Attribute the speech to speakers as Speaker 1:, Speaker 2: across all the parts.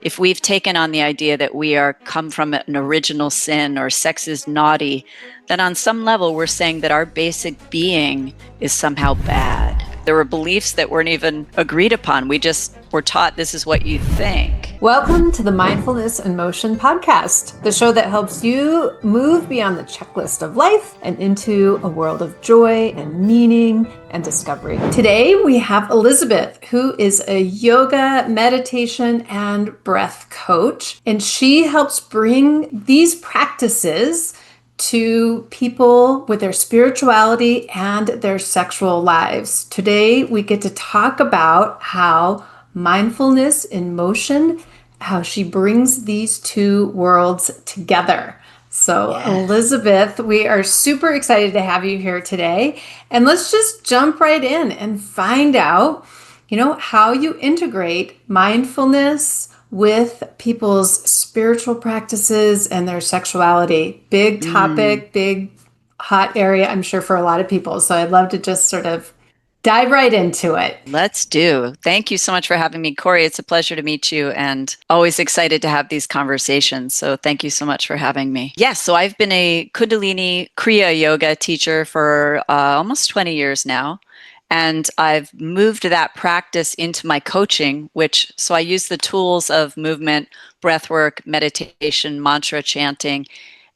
Speaker 1: If we've taken on the idea that we are come from an original sin or sex is naughty, then on some level we're saying that our basic being is somehow bad. There were beliefs that weren't even agreed upon. We just were taught this is what you think.
Speaker 2: Welcome to the Mindfulness in Motion podcast, the show that helps you move beyond the checklist of life and into a world of joy and meaning and discovery. Today we have Elizabeth, who is a yoga, meditation, and breath coach, and she helps bring these practices to people with their spirituality and their sexual lives. Today we get to talk about how mindfulness in motion, how she brings these two worlds together. So, Elizabeth, we are super excited to have you here today. And let's just jump right in and find out, how you integrate mindfulness with people's spiritual practices and their sexuality. Big topic, big hot area, I'm sure, for a lot of people. So I'd love to just sort of dive right into it.
Speaker 1: Let's do. Thank you so much for having me, Cori. It's a pleasure to meet you and always excited to have these conversations. So thank you so much for having me. Yes, so I've been a Kundalini Kriya yoga teacher for almost 20 years now. And I've moved that practice into my coaching, so I use the tools of movement, breathwork, meditation, mantra chanting,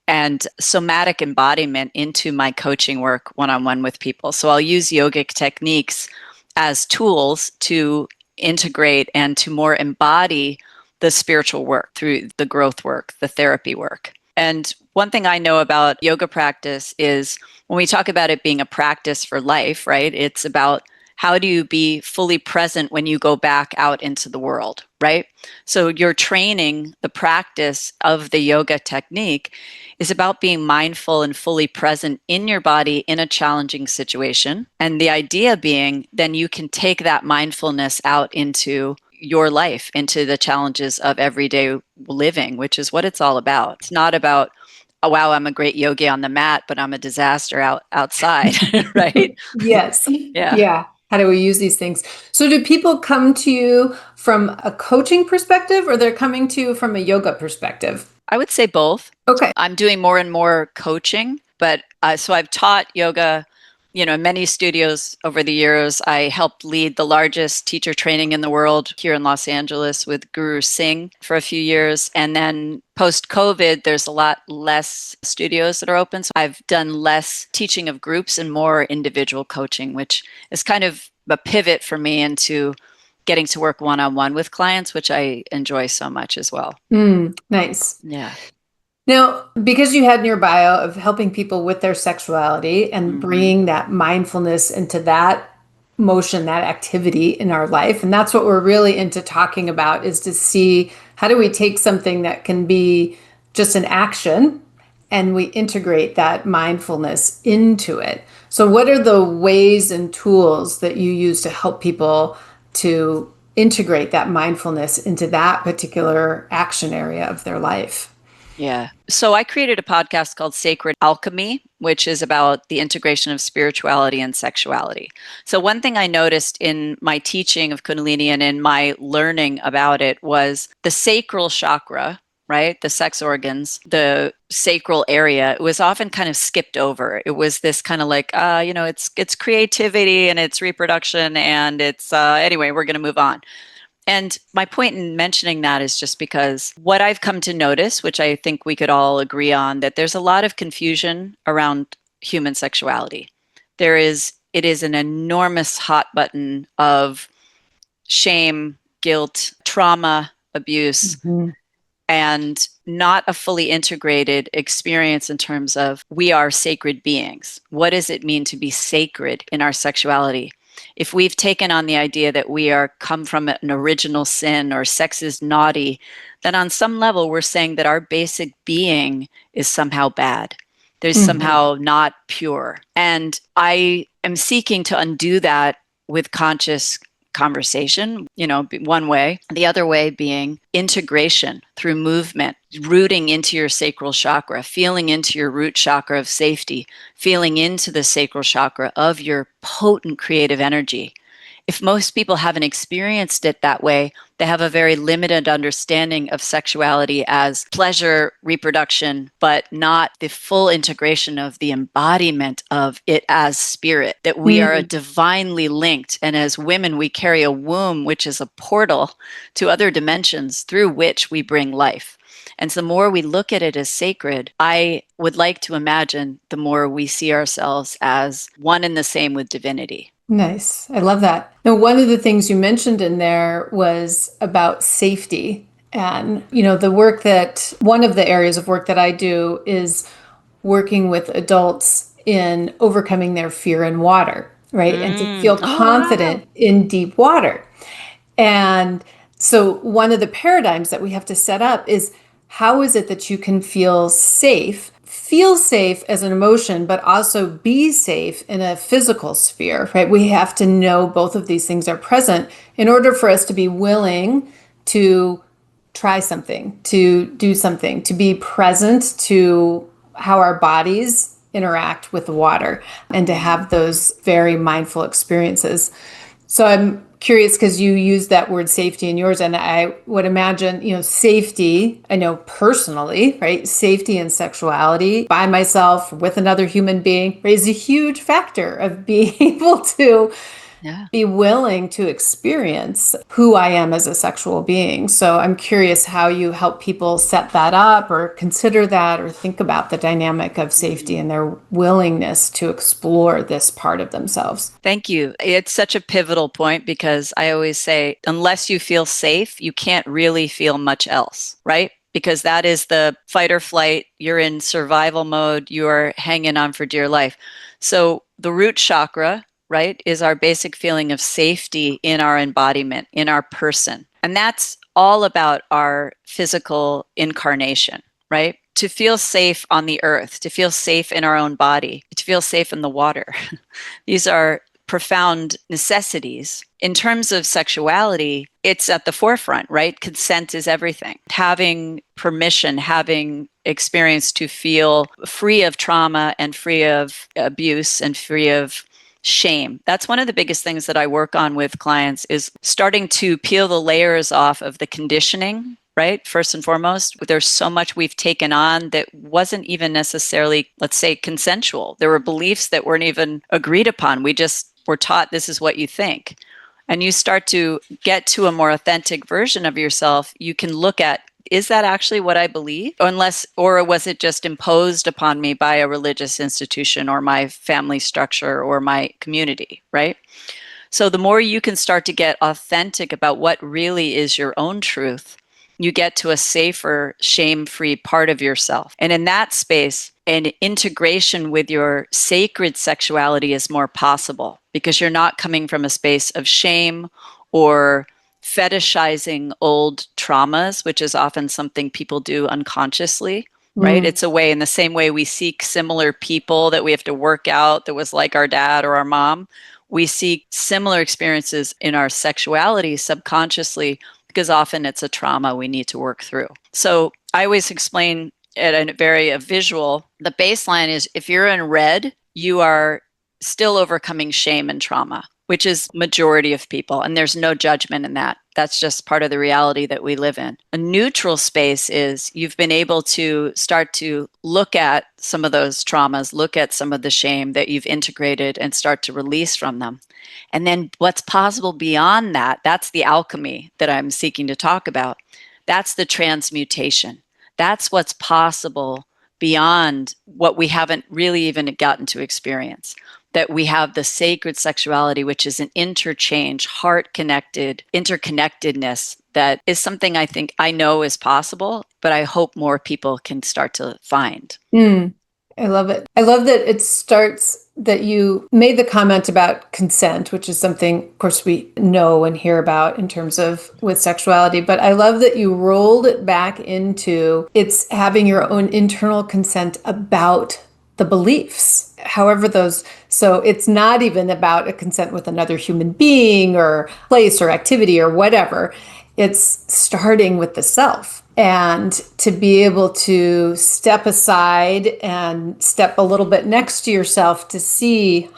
Speaker 1: and somatic embodiment into my coaching work one-on-one with people. So I'll use yogic techniques as tools to integrate and to more embody the spiritual work through the growth work, the therapy work. And one thing I know about yoga practice is when we talk about it being a practice for life, right? It's about how do you be fully present when you go back out into the world, right? So you're training, the practice of the yoga technique is about being mindful and fully present in your body in a challenging situation. And the idea being, then you can take that mindfulness out into your life, into the challenges of everyday living, which is what it's all about. It's not about, oh, wow, I'm a great yogi on the mat, but I'm a disaster outside, right?
Speaker 2: Yes.
Speaker 1: Yeah.
Speaker 2: How do we use these things? So do people come to you from a coaching perspective, or they're coming to you from a yoga perspective?
Speaker 1: I would say both.
Speaker 2: Okay.
Speaker 1: I'm doing more and more coaching, but so I've taught yoga, in many studios over the years. I helped lead the largest teacher training in the world here in Los Angeles with Guru Singh for a few years. And then post-COVID, there's a lot less studios that are open. So I've done less teaching of groups and more individual coaching, which is kind of a pivot for me into getting to work one-on-one with clients, which I enjoy so much as well.
Speaker 2: Nice.
Speaker 1: Yeah.
Speaker 2: Now, because you had in your bio of helping people with their sexuality and bringing that mindfulness into that motion, that activity in our life, and that's what we're really into talking about, is to see how do we take something that can be just an action and we integrate that mindfulness into it. So what are the ways and tools that you use to help people to integrate that mindfulness into that particular action area of their life?
Speaker 1: Yeah. So I created a podcast called Sacred Alchemy, which is about the integration of spirituality and sexuality. So one thing I noticed in my teaching of Kundalini and in my learning about it was the sacral chakra, right? The sex organs, the sacral area, it was often kind of skipped over. It was this kind of like, it's creativity and it's reproduction and it's, anyway, we're going to move on. And my point in mentioning that is just because what I've come to notice, which I think we could all agree on, that there's a lot of confusion around human sexuality. It is an enormous hot button of shame, guilt, trauma, abuse, and not a fully integrated experience in terms of we are sacred beings. What does it mean to be sacred in our sexuality? If we've taken on the idea that we are come from an original sin or sex is naughty, then on some level we're saying that our basic being is somehow bad. There's somehow not pure. And I am seeking to undo that with conscious conversation, one way. The other way being integration through movement, rooting into your sacral chakra, feeling into your root chakra of safety, feeling into the sacral chakra of your potent creative energy. if most people haven't experienced it that way, they have a very limited understanding of sexuality as pleasure, reproduction, but not the full integration of the embodiment of it as spirit, that we are divinely linked. And as women, we carry a womb, which is a portal to other dimensions through which we bring life. And so the more we look at it as sacred, I would like to imagine the more we see ourselves as one and the same with divinity.
Speaker 2: Nice. I love that. Now, one of the things you mentioned in there was about safety. And, one of the areas of work that I do is working with adults in overcoming their fear in water, right? And to feel confident in deep water. And so one of the paradigms that we have to set up is, how is it that you can feel safe as an emotion, but also be safe in a physical sphere, right? We have to know both of these things are present in order for us to be willing to try something, to do something, to be present to how our bodies interact with the water, and to have those very mindful experiences. So I'm curious, because you use that word safety in yours, and I would imagine, safety, I know personally, right? Safety and sexuality by myself, with another human being, is a huge factor of being able to be willing to experience who I am as a sexual being. So I'm curious how you help people set that up, or consider that, or think about the dynamic of safety and their willingness to explore this part of themselves.
Speaker 1: Thank you. It's such a pivotal point, because I always say, unless you feel safe, you can't really feel much else, right? Because that is the fight or flight. You're in survival mode. You are hanging on for dear life. So the root chakra, right, is our basic feeling of safety in our embodiment, in our person. And that's all about our physical incarnation, right? To feel safe on the earth, to feel safe in our own body, to feel safe in the water. These are profound necessities. In terms of sexuality, it's at the forefront, right? Consent is everything. Having permission, having experience to feel free of trauma and free of abuse and free of shame. That's one of the biggest things that I work on with clients, is starting to peel the layers off of the conditioning, right? First and foremost, there's so much we've taken on that wasn't even necessarily, let's say, consensual. There were beliefs that weren't even agreed upon. We just were taught this is what you think. And you start to get to a more authentic version of yourself. You can look at, is that actually what I believe? Or was it just imposed upon me by a religious institution, or my family structure, or my community, right? So the more you can start to get authentic about what really is your own truth, you get to a safer, shame-free part of yourself. And in that space, an integration with your sacred sexuality is more possible, because you're not coming from a space of shame or fetishizing old traumas, which is often something people do unconsciously, right? It's a way, in the same way we seek similar people that we have to work out that was like our dad or our mom, we seek similar experiences in our sexuality subconsciously, because often it's a trauma we need to work through. So I always explain at a very visual, the baseline is, if you're in red, you are still overcoming shame and trauma, which is majority of people. And there's no judgment in that. That's just part of the reality that we live in. A neutral space is, you've been able to start to look at some of those traumas, look at some of the shame that you've integrated, and start to release from them. And then what's possible beyond that, that's the alchemy that I'm seeking to talk about. That's the transmutation. That's what's possible beyond what we haven't really even gotten to experience. That we have the sacred sexuality, which is an interchange, heart-connected, interconnectedness, that is something I think I know is possible, but I hope more people can start to find.
Speaker 2: I love it. I love that it starts, that you made the comment about consent, which is something, of course, we know and hear about in terms of with sexuality. But I love that you rolled it back into, it's having your own internal consent about the beliefs, however those. So it's not even about a consent with another human being or place or activity or whatever. It's starting with the self. And to be able to step aside and step a little bit next to yourself to see,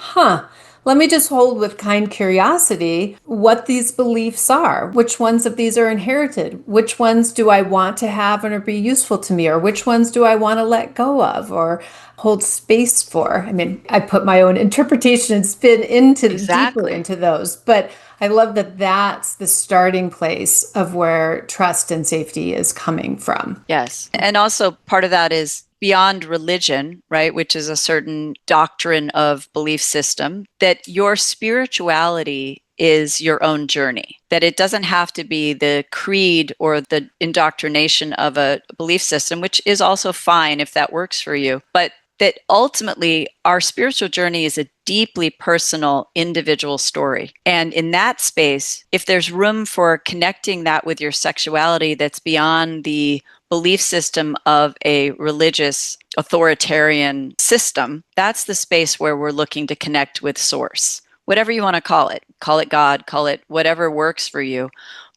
Speaker 2: let me just hold with kind curiosity what these beliefs are. Which ones of these are inherited? Which ones do I want to have and or be useful to me? Or which ones do I want to let go of or hold space for? I mean, I put my own interpretation and spin deeper into those, but I love that that's the starting place of where trust and safety is coming from.
Speaker 1: Yes. And also part of that is beyond religion, right, which is a certain doctrine of belief system, that your spirituality is your own journey, that it doesn't have to be the creed or the indoctrination of a belief system, which is also fine if that works for you, but that ultimately our spiritual journey is a deeply personal, individual story. And in that space, if there's room for connecting that with your sexuality that's beyond the belief system of a religious authoritarian system, that's the space where we're looking to connect with source. Whatever you want to call it God, call it whatever works for you.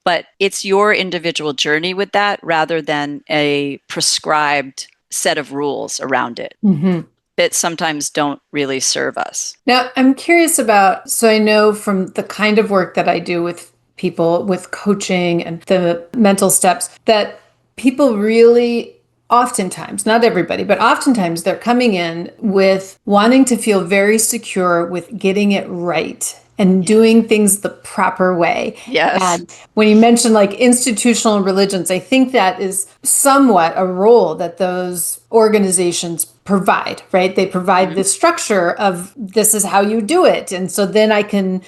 Speaker 1: But it's your individual journey with that rather than a prescribed set of rules around it that sometimes don't really serve us.
Speaker 2: Now, I'm curious about, so I know from the kind of work that I do with people with coaching and the mental steps that people really oftentimes, not everybody, but oftentimes they're coming in with wanting to feel very secure with getting it right and doing things the proper way.
Speaker 1: Yes.
Speaker 2: And when you mention like institutional religions, I think that is somewhat a role that those organizations provide, right? They provide the structure of this is how you do it. And so then I can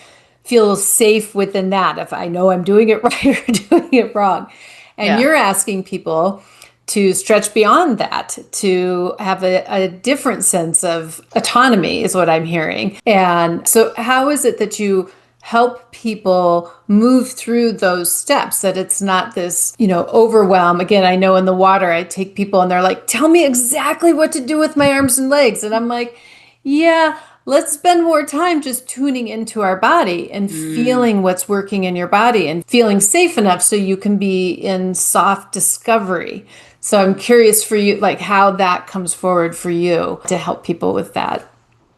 Speaker 2: feel safe within that if I know I'm doing it right or doing it wrong. And you're asking people to stretch beyond that, to have a different sense of autonomy is what I'm hearing. And so how is it that you help people move through those steps, that it's not this, overwhelm? Again, I know in the water, I take people and they're like, tell me exactly what to do with my arms and legs. And I'm like, yeah, let's spend more time just tuning into our body and feeling what's working in your body and feeling safe enough so you can be in soft discovery. So I'm curious for you, like how that comes forward for you to help people with that.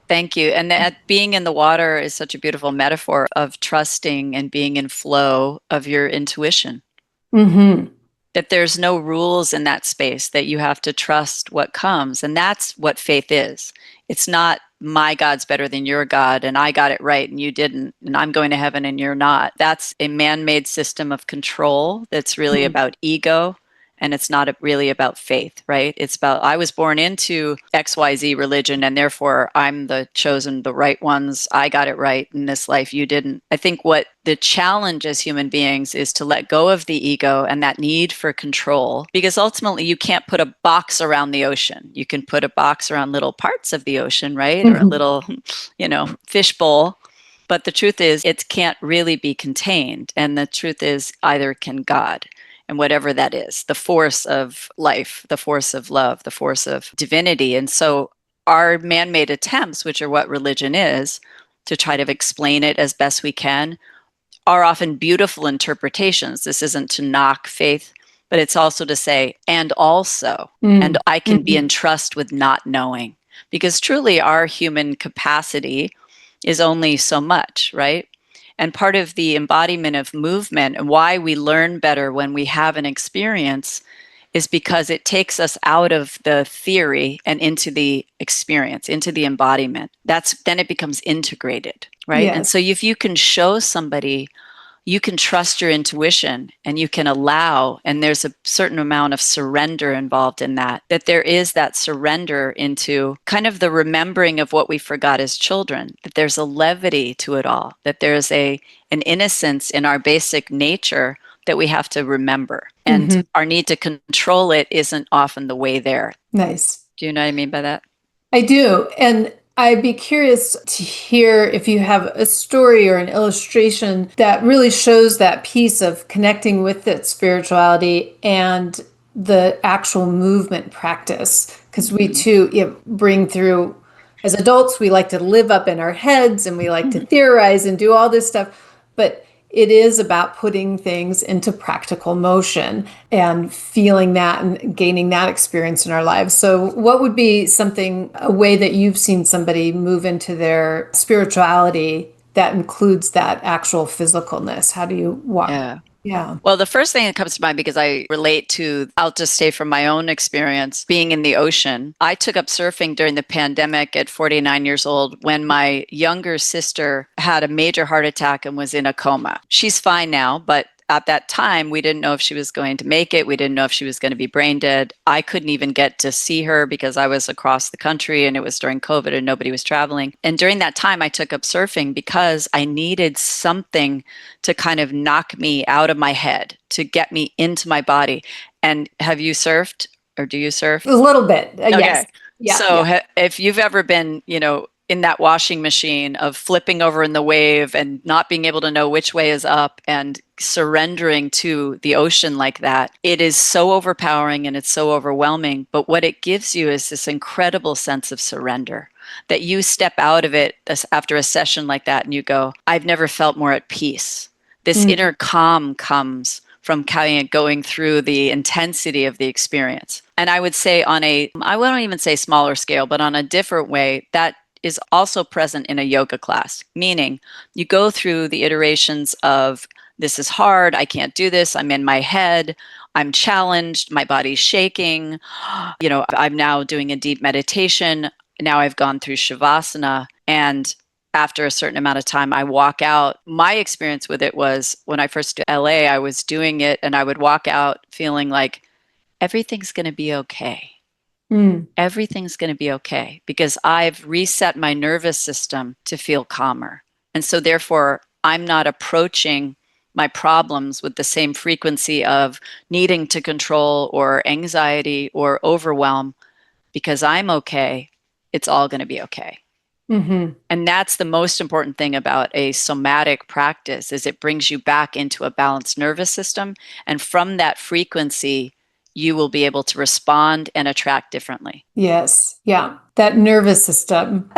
Speaker 1: Thank you. And that being in the water is such a beautiful metaphor of trusting and being in flow of your intuition. That there's no rules in that space, that you have to trust what comes. And that's what faith is. It's not my God's better than your God and I got it right and you didn't and I'm going to heaven and you're not. That's a man-made system of control that's really about ego. And it's not really about faith, right? It's about, I was born into XYZ religion and therefore I'm the chosen, the right ones. I got it right in this life. You didn't. I think what the challenge as human beings is to let go of the ego and that need for control, because ultimately you can't put a box around the ocean. You can put a box around little parts of the ocean, right? Or a little, fishbowl. But the truth is it can't really be contained. And the truth is either can God. And whatever that is, the force of life, the force of love, the force of divinity. And so our man-made attempts, which are what religion is, to try to explain it as best we can, are often beautiful interpretations. This isn't to knock faith, but it's also to say, and also, and I can be in trust with not knowing. Because truly our human capacity is only so much, right? And part of the embodiment of movement and why we learn better when we have an experience is because it takes us out of the theory and into the experience, into the embodiment. Then it becomes integrated, right?
Speaker 2: Yes.
Speaker 1: And so if you can show somebody, you can trust your intuition and you can allow, and there's a certain amount of surrender involved in that there is that surrender into kind of the remembering of what we forgot as children, that there's a levity to it all, that there's an innocence in our basic nature that we have to remember. And our need to control it isn't often the way there.
Speaker 2: Nice.
Speaker 1: Do you know what I mean by that?
Speaker 2: I do. And I'd be curious to hear if you have a story or an illustration that really shows that piece of connecting with that spirituality and the actual movement practice. Because we too bring through, as adults, we like to live up in our heads and we like to theorize and do all this stuff. But it is about putting things into practical motion and feeling that and gaining that experience in our lives. So what would be a way that you've seen somebody move into their spirituality that includes that actual physicalness? How do you walk?
Speaker 1: Yeah.
Speaker 2: Yeah.
Speaker 1: Well, the first thing that comes to mind, because I relate to, I'll just say from my own experience being in the ocean. I took up surfing during the pandemic at 49 years old when my younger sister had a major heart attack and was in a coma. She's fine now, but at that time, we didn't know if she was going to make it. We didn't know if she was going to be brain dead. I couldn't even get to see her because I was across the country and it was during COVID and nobody was traveling. And during that time, I took up surfing because I needed something to kind of knock me out of my head, to get me into my body. And have you surfed, or do you surf?
Speaker 2: A little bit. Yes.
Speaker 1: Okay.
Speaker 2: Yeah.
Speaker 1: So
Speaker 2: Yeah.
Speaker 1: if you've ever been, in that washing machine of flipping over in the wave and not being able to know which way is up and surrendering to the ocean like that, it is so overpowering and it's so overwhelming. But what it gives you is this incredible sense of surrender, that you step out of it after a session like that and you go, I've never felt more at peace. This inner calm comes from kind of going through the intensity of the experience. And I would say I won't even say smaller scale, but on a different way, that is also present in a yoga class, meaning you go through the iterations of, this is hard, I can't do this, I'm in my head, I'm challenged, my body's shaking, I'm now doing a deep meditation, now I've gone through Shavasana, and after a certain amount of time, I walk out. My experience with it was when I first did LA, I was doing it and I would walk out feeling like everything's going to be okay. Everything's going to be okay because I've reset my nervous system to feel calmer. And so therefore, I'm not approaching my problems with the same frequency of needing to control or anxiety or overwhelm. Because I'm okay, it's all going to be okay. And that's the most important thing about a somatic practice, is it brings you back into a balanced nervous system. And from that frequency, you will be able to respond and attract differently.
Speaker 2: Yes. Yeah. That nervous system.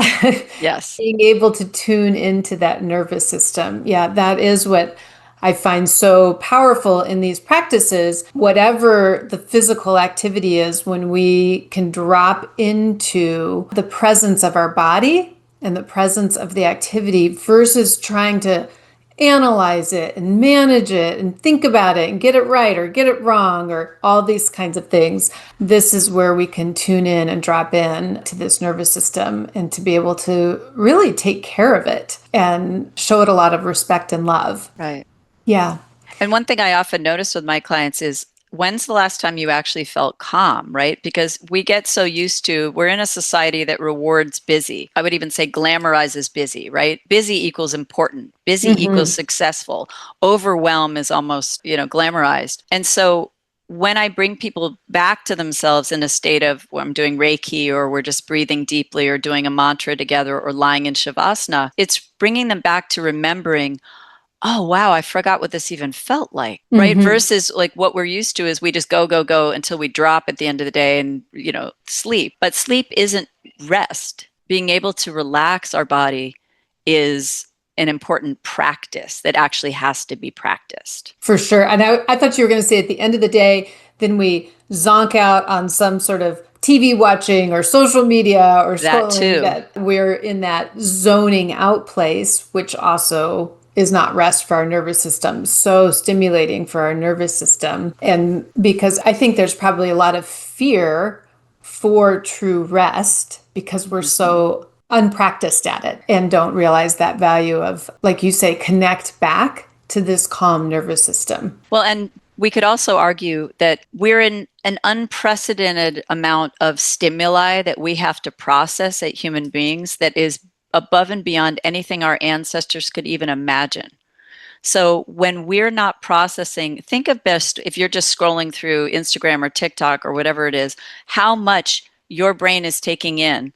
Speaker 1: Yes.
Speaker 2: Being able to tune into that nervous system. Yeah, that is what I find so powerful in these practices. Whatever the physical activity is, when we can drop into the presence of our body and the presence of the activity versus trying to analyze it and manage it and think about it and get it right or get it wrong or all these kinds of things. This is where we can tune in and drop in to this nervous system and to be able to really take care of it and show it a lot of respect and love.
Speaker 1: Right.
Speaker 2: Yeah.
Speaker 1: And one thing I often notice with my clients is, when's the last time you actually felt calm, right? Because we get so used to, we're in a society that rewards busy. I would even say glamorizes busy, right? Busy equals important. Busy equals successful. Overwhelm is almost, glamorized. And so when I bring people back to themselves in a state of, I'm doing Reiki or we're just breathing deeply or doing a mantra together or lying in Shavasana, it's bringing them back to remembering, oh, wow, I forgot what this even felt like, right? Versus like what we're used to is we just go, go, go until we drop at the end of the day and, sleep. But sleep isn't rest. Being able to relax our body is an important practice that actually has to be practiced.
Speaker 2: For sure. And I thought you were going to say at the end of the day, then we zonk out on some sort of TV watching or social media or
Speaker 1: That
Speaker 2: scrolling,
Speaker 1: too.
Speaker 2: that we're in that zoning out place, which also is not rest for our nervous system, so stimulating for our nervous system. And because I think there's probably a lot of fear for true rest because we're so unpracticed at it and don't realize that value of, like you say, connect back to this calm nervous system.
Speaker 1: Well, and we could also argue that we're in an unprecedented amount of stimuli that we have to process as human beings that is above and beyond anything our ancestors could even imagine. So when we're not processing, think of best if you're just scrolling through Instagram or TikTok or whatever it is, how much your brain is taking in,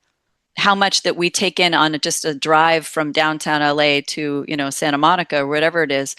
Speaker 1: how much that we take in on just a drive from downtown LA to, Santa Monica or whatever it is.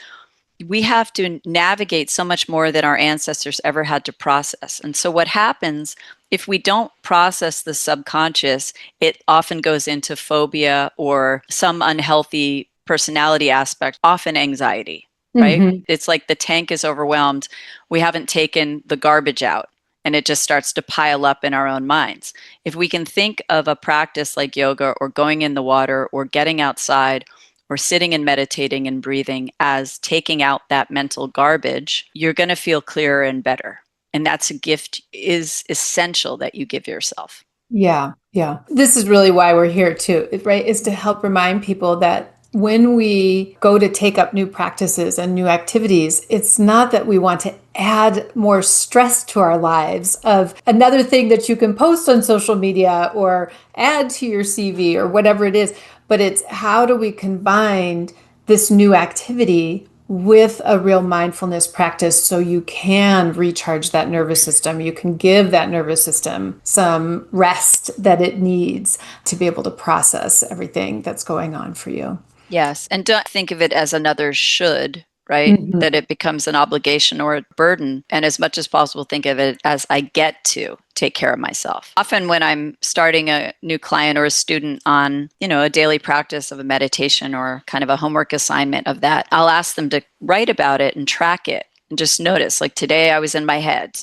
Speaker 1: We have to navigate so much more than our ancestors ever had to process. And so what happens if we don't process the subconscious, it often goes into phobia or some unhealthy personality aspect, often anxiety. right?
Speaker 2: Mm-hmm.
Speaker 1: It's like the tank is overwhelmed. We haven't taken the garbage out, and it just starts to pile up in our own minds. If we can think of a practice like yoga or going in the water or getting outside or sitting and meditating and breathing as taking out that mental garbage, you're going to feel clearer and better. And that's a gift is essential that you give yourself.
Speaker 2: Yeah, yeah. This is really why we're here too, right? Is to help remind people that when we go to take up new practices and new activities, it's not that we want to add more stress to our lives of another thing that you can post on social media or add to your CV or whatever it is, but it's how do we combine this new activity with a real mindfulness practice so you can recharge that nervous system. You can give that nervous system some rest that it needs to be able to process everything that's going on for you.
Speaker 1: Yes. And don't think of it as another should, right?
Speaker 2: Mhm.
Speaker 1: That it becomes an obligation or a burden. And as much as possible, think of it as I get to take care of myself. Often when I'm starting a new client or a student on, a daily practice of a meditation or kind of a homework assignment of that, I'll ask them to write about it and track it. And just notice, like today I was in my head.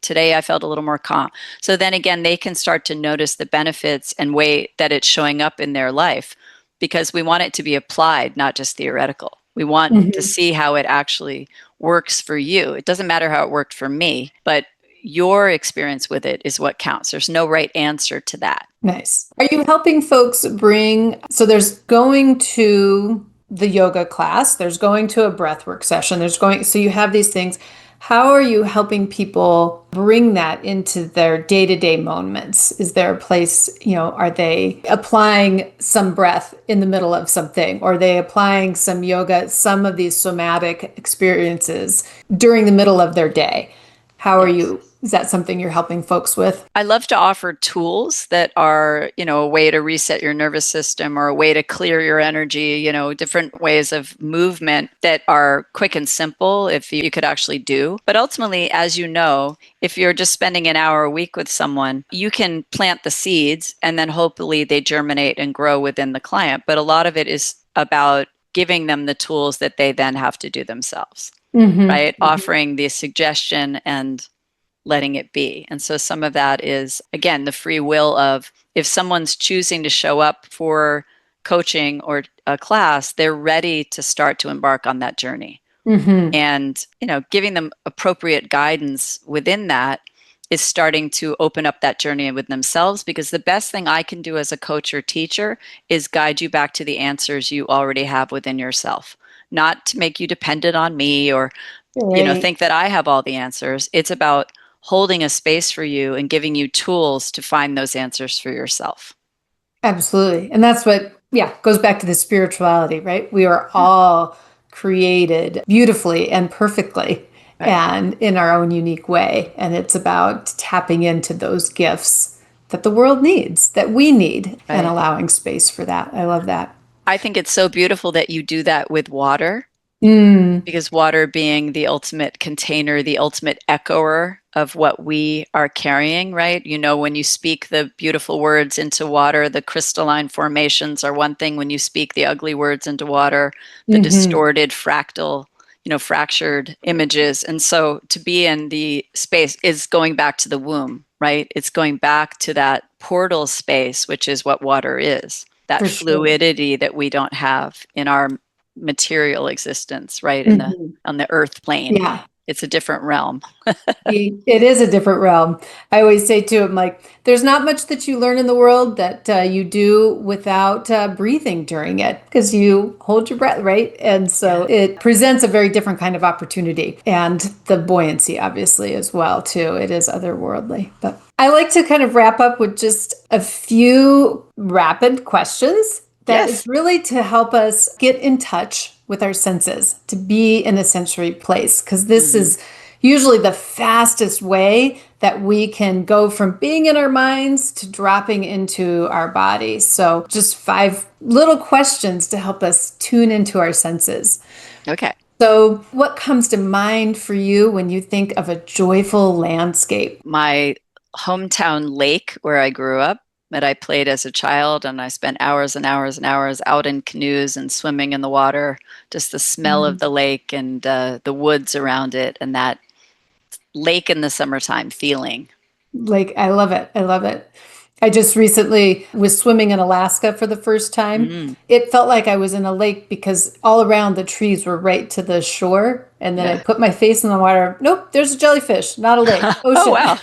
Speaker 1: Today I felt a little more calm. So then again, they can start to notice the benefits and way that it's showing up in their life, because we want it to be applied, not just theoretical. We want to
Speaker 2: Mhm.
Speaker 1: see how it actually works for you. It doesn't matter how it worked for me, but your experience with it is what counts. There's no right answer to that.
Speaker 2: Nice. Are you helping folks so there's going to the yoga class, there's going to a breathwork session, so you have these things. How are you helping people bring that into their day-to-day moments? Is there a place, are they applying some breath in the middle of something? Or are they applying some yoga, some of these somatic experiences during the middle of their day?
Speaker 1: Yes.
Speaker 2: Is that something you're helping folks with?
Speaker 1: I love to offer tools that are, a way to reset your nervous system or a way to clear your energy, different ways of movement that are quick and simple if you could actually do. But ultimately, as you know, if you're just spending an hour a week with someone, you can plant the seeds and then hopefully they germinate and grow within the client. But a lot of it is about giving them the tools that they then have to do themselves,
Speaker 2: Mm-hmm.
Speaker 1: right? Offering the suggestion and letting it be. And so some of that is, again, the free will of if someone's choosing to show up for coaching or a class, they're ready to start to embark on that journey.
Speaker 2: Mm-hmm.
Speaker 1: And, giving them appropriate guidance within that is starting to open up that journey with themselves, because the best thing I can do as a coach or teacher is guide you back to the answers you already have within yourself, not to make you dependent on me or,
Speaker 2: Right.
Speaker 1: think that I have all the answers. It's about holding a space for you and giving you tools to find those answers for yourself.
Speaker 2: Absolutely. And that's what, yeah, goes back to the spirituality, right? We are
Speaker 1: Yeah.
Speaker 2: all created beautifully and perfectly
Speaker 1: Right.
Speaker 2: and in our own unique way. And it's about tapping into those gifts that the world needs, that we need, and
Speaker 1: Right.
Speaker 2: allowing space for that. I love that.
Speaker 1: I think it's so beautiful that you do that with water,
Speaker 2: Mm,
Speaker 1: because water being the ultimate container, the ultimate echoer of what we are carrying, right? When you speak the beautiful words into water, the crystalline formations are one thing. When you speak the ugly words into water, the
Speaker 2: hmm.
Speaker 1: distorted, fractal, fractured images. And so to be in the space is going back to the womb, right? It's going back to that portal space, which is what water is, that
Speaker 2: For sure.
Speaker 1: fluidity that we don't have in our material existence, right?
Speaker 2: Mhm.
Speaker 1: On the earth plane.
Speaker 2: Yeah.
Speaker 1: It's a different realm.
Speaker 2: It is a different realm. I always say to him, like, there's not much that you learn in the world that you do without breathing during it because you hold your breath, right? And so
Speaker 1: Yeah.
Speaker 2: it presents a very different kind of opportunity and the buoyancy, obviously, as well, too. It is otherworldly. But I like to kind of wrap up with just a few rapid questions that is
Speaker 1: Yes.
Speaker 2: really to help us get in touch with our senses, to be in a sensory place, because this
Speaker 1: Hmm.
Speaker 2: is usually the fastest way that we can go from being in our minds to dropping into our body. So, just five little questions to help us tune into our senses.
Speaker 1: Okay.
Speaker 2: So, what comes to mind for you when you think of a joyful landscape?
Speaker 1: My hometown lake where I grew up, that I played as a child, and I spent hours and hours and hours out in canoes and swimming in the water. Just the smell of the lake and the woods around it, and that lake in the summertime feeling.
Speaker 2: Like, I love it. I love it. I just recently was swimming in Alaska for the first time.
Speaker 1: Mm,
Speaker 2: It felt like I was in a lake because all around the trees were right to the shore. And then I
Speaker 1: yeah.
Speaker 2: put my face in the water. Nope, there's a jellyfish, not a lake,
Speaker 1: Oh,
Speaker 2: ocean.
Speaker 1: wow.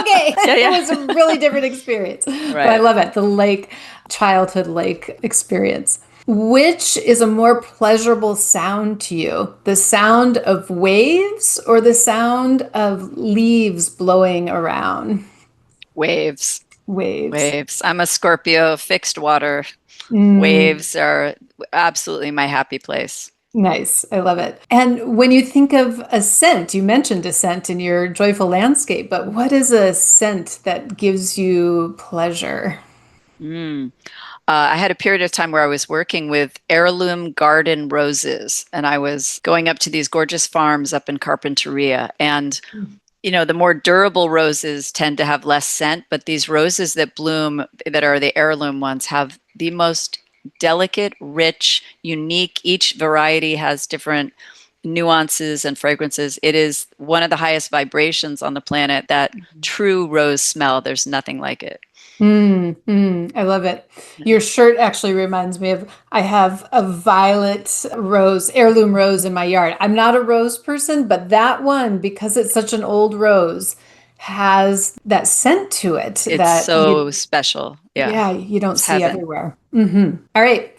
Speaker 2: Okay,
Speaker 1: Yeah,
Speaker 2: it
Speaker 1: yeah.
Speaker 2: was a really different experience. But I
Speaker 1: Right.
Speaker 2: love it, the lake, childhood lake experience. Which is a more pleasurable sound to you? The sound of waves or the sound of leaves blowing around?
Speaker 1: Waves.
Speaker 2: Waves.
Speaker 1: Waves. I'm a Scorpio, fixed water.
Speaker 2: Mm,
Speaker 1: Waves are absolutely my happy place.
Speaker 2: nice. I love it. And when you think of a scent, you mentioned a scent in your joyful landscape, but what is a scent that gives you pleasure?
Speaker 1: Mm. I had a period of time where I was working with heirloom garden roses, and I was going up to these gorgeous farms up in Carpinteria. And, the more durable roses tend to have less scent, but these roses that bloom, that are the heirloom ones, have the most delicate, rich, unique. Each variety has different nuances and fragrances. It is one of the highest vibrations on the planet, that true rose smell. There's nothing like it.
Speaker 2: I love it. Your shirt actually reminds me of, I have a violet rose, heirloom rose in my yard. I'm not a rose person, but that one, because it's such an old rose, has that scent to it
Speaker 1: It's
Speaker 2: that
Speaker 1: so special. Yeah.
Speaker 2: yeah, you don't
Speaker 1: It's
Speaker 2: see
Speaker 1: heaven.
Speaker 2: everywhere. All right.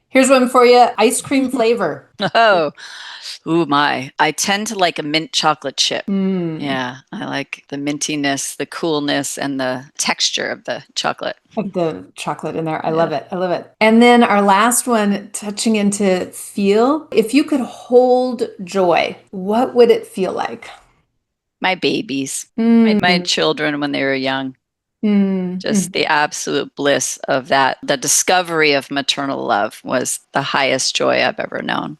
Speaker 2: Here's one for you. Ice cream flavor.
Speaker 1: Oh, ooh, my. I tend to like a mint chocolate chip.
Speaker 2: Mm,
Speaker 1: Yeah, I like the mintiness, the coolness, and the texture of the chocolate.
Speaker 2: of the chocolate in there. I
Speaker 1: Yeah.
Speaker 2: love it. I love it. And then our last one, touching into feel. If you could hold joy, what would it feel like?
Speaker 1: My babies, my
Speaker 2: Mm,
Speaker 1: children when they were young, just
Speaker 2: mm.
Speaker 1: the absolute bliss of that. The discovery of maternal love was the highest joy I've ever known.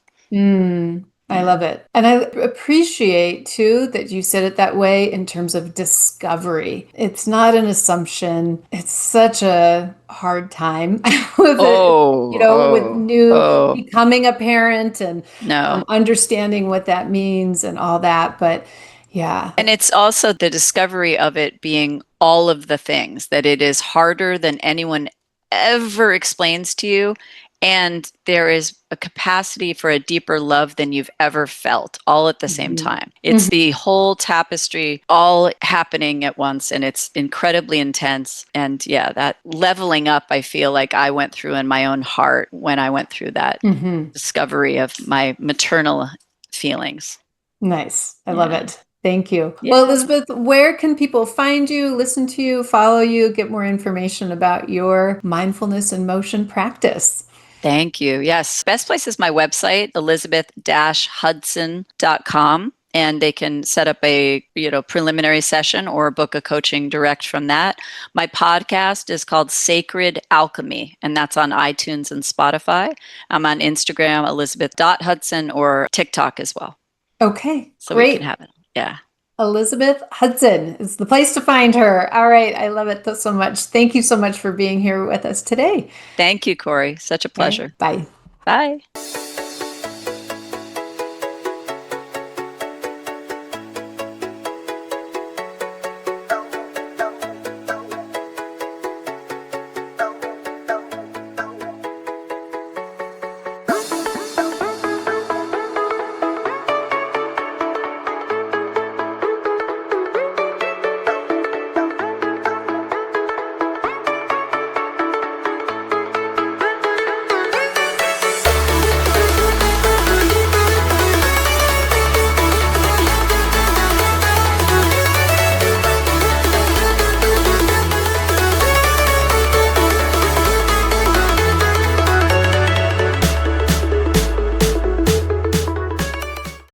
Speaker 2: I
Speaker 1: Yeah.
Speaker 2: love it. And I appreciate too that you said it that way in terms of discovery. It's not an assumption. It's such a hard time with it,
Speaker 1: Oh,
Speaker 2: with
Speaker 1: oh,
Speaker 2: new
Speaker 1: oh,
Speaker 2: becoming a parent and
Speaker 1: no.
Speaker 2: understanding what that means and all that. But yeah.
Speaker 1: And it's also the discovery of it being all of the things, that it is harder than anyone ever explains to you. And there is a capacity for a deeper love than you've ever felt, all at the same
Speaker 2: Mhm.
Speaker 1: time. It's
Speaker 2: Mhm.
Speaker 1: the whole tapestry all happening at once, and it's incredibly intense. And yeah, that leveling up, I feel like I went through in my own heart when I went through that
Speaker 2: Mhm.
Speaker 1: discovery of my maternal feelings.
Speaker 2: Nice. I love
Speaker 1: Yeah.
Speaker 2: it. Thank you. Well,
Speaker 1: Yeah.
Speaker 2: Elizabeth, where can people find you, listen to you, follow you, get more information about your mindfulness and motion practice?
Speaker 1: Thank you. Yes. Best place is my website, elizabeth-hudson.com. And they can set up a, preliminary session or book a coaching direct from that. My podcast is called Sacred Alchemy, and that's on iTunes and Spotify. I'm on Instagram, elizabeth.hudson, or TikTok as well.
Speaker 2: Okay,
Speaker 1: So we can
Speaker 2: great.
Speaker 1: have it. Yeah.
Speaker 2: Elizabeth Hudson is the place to find her. All right. I love it so much. Thank you so much for being here with us today.
Speaker 1: Thank you, Cori. Such a
Speaker 2: Okay.
Speaker 1: pleasure.
Speaker 2: Bye.
Speaker 1: Bye.